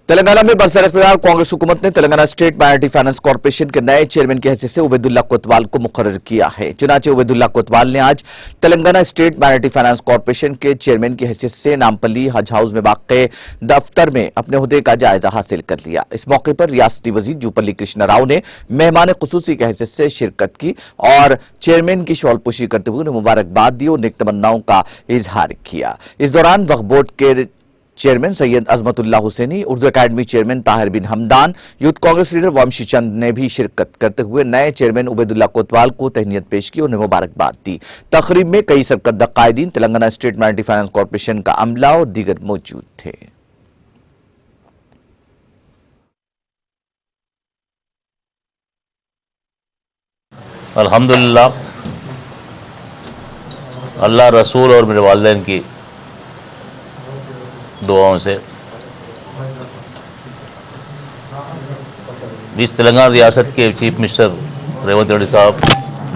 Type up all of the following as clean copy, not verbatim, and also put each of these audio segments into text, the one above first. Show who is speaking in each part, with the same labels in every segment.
Speaker 1: तेलंगाना में बरसर इख्तियार कांग्रेस हुकूमत ने Telangana state minority finance corporation के नए चेयरमैन की हैसियत से उबैदुल्लाह कोतवाल को मुकर्रर किया है। चुनाचे उबैदुल्लाह कोतवाल ने आज Telangana state minority finance corporation के चेयरमैन की हैसियत से नामपल्ली हज हाउस में वाक़े दफ्तर में अपने ओहदे का जायजा हासिल कर लिया। इस मौके पर रियासती वजीर जूपल्ली कृष्णा राव ने मेहमान खुसूसी की हैसियत से शिरकत की और चेयरमैन की शॉलपोशी करते हुए उन्हें मुबारकबाद दी और नेक तमन्नाओं का इजहार किया। इस दौरान वक्फ बोर्ड के चेयरमैन सैयद अजमतुल्लाह हुसैनी, उर्दू अकादमी चेयरमैन ताहिर बिन हमदान, यूथ कांग्रेस लीडर वंशी चंद ने भी शिरकत करते हुए नए चेयरमैन उबैदुल्लाह कोतवाल को तहनीयत पेश की और उन्हें मुबारकबाद दी। तकरीब में कई सरकर्दा कायदीन, Telangana state minority finance corporation का अमला और दीगर मौजूद थे।
Speaker 2: अल्हम्दुलिल्लाह, अल्लाह रसूल और मेरे वालिदैन की दुआओं से इस तेलंगाना रियासत के चीफ मिनिस्टर रेवंत रेड्डी साहब,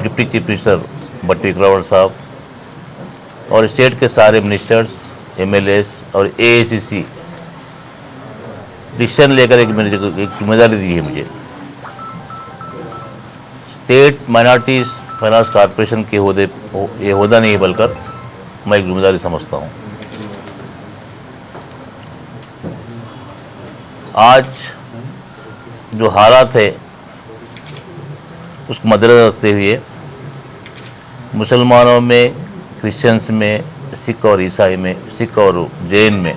Speaker 2: डिप्टी चीफ मिनिस्टर बट्टी विक्रमार्का साहब और स्टेट के सारे मिनिस्टर्स, एमएलएस और एआईसीसी डिसीजन लेकर एक जिम्मेदारी दी है मुझे। स्टेट माइनॉरिटी फाइनेंस कॉर्पोरेशन के ये होदा नहीं बल्कि मैं एक जिम्मेदारी समझता हूँ। आज जो हालात है उसको मद्देनजर रखते हुए मुसलमानों में, क्रिश्चियंस में, सिख और ईसाई में, सिख और जैन में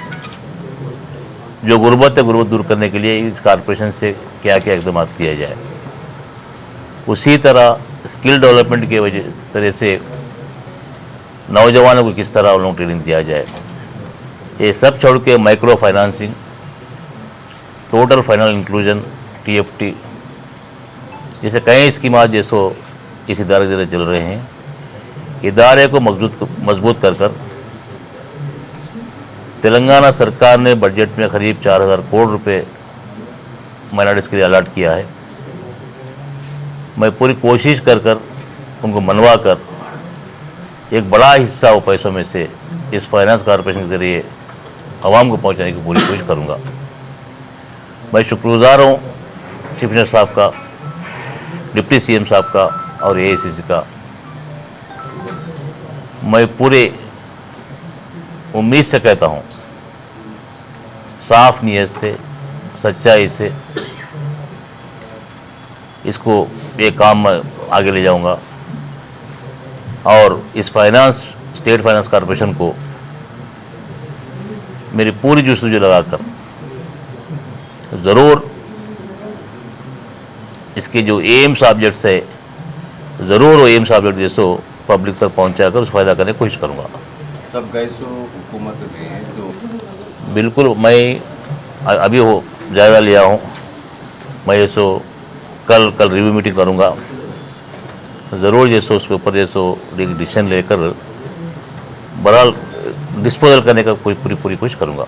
Speaker 2: जो गुर्बत है, गुर्बत दूर करने के लिए इस कॉर्पोरेशन से क्या क्या इकदाम किया जाए, उसी तरह स्किल डेवलपमेंट के तरह से नौजवानों को किस तरह उन लोगों को ट्रेनिंग दिया जाए, ये सब छोड़ के micro financing, total final inclusion, TFT जैसे कई स्कीमात जैसो इस इदारे के चल रहे हैं। इदारे को मजबूत कर तेलंगाना सरकार ने बजट में करीब 4000 करोड़ रुपए माइनॉरिटीज़ के लिए अलॉट किया है। मैं पूरी कोशिश कर उनको मनवा कर एक बड़ा हिस्सा वो पैसों में से इस फाइनेंस कॉर्पोरेशन के जरिए आवाम को पहुंचाने की पूरी कोशिश करूंगा। मैं शुक्रगुजार हूँ चीफ मिनिस्टर साहब का, डिप्टी सीएम साहब का और एआईसीसी का। मैं पूरे उम्मीद से कहता हूँ, साफ नीयत से, सच्चाई से इसको ये काम मैं आगे ले जाऊंगा और इस स्टेट फाइनेंस कॉर्पोरेशन को मेरी पूरी जुस्तजू लगाकर ज़रूर इसके जो एम्स ऑब्जेक्ट्स है, ज़रूर वो एम्स ऑब्जेक्ट जैसो पब्लिक तक पहुंचाकर उस फायदा करने की कोशिश करूँगा।
Speaker 3: सब गैसो हुकूमत में तो
Speaker 2: बिल्कुल मैं अभी वो जायज़ा लिया हूँ। मैं जैसो कल रिव्यू मीटिंग करूँगा, ज़रूर जैसो उसके ऊपर जैसो एक डिसीजन लेकर बहरहाल डिस्पोजल करने का पूरी कोशिश करूँगा।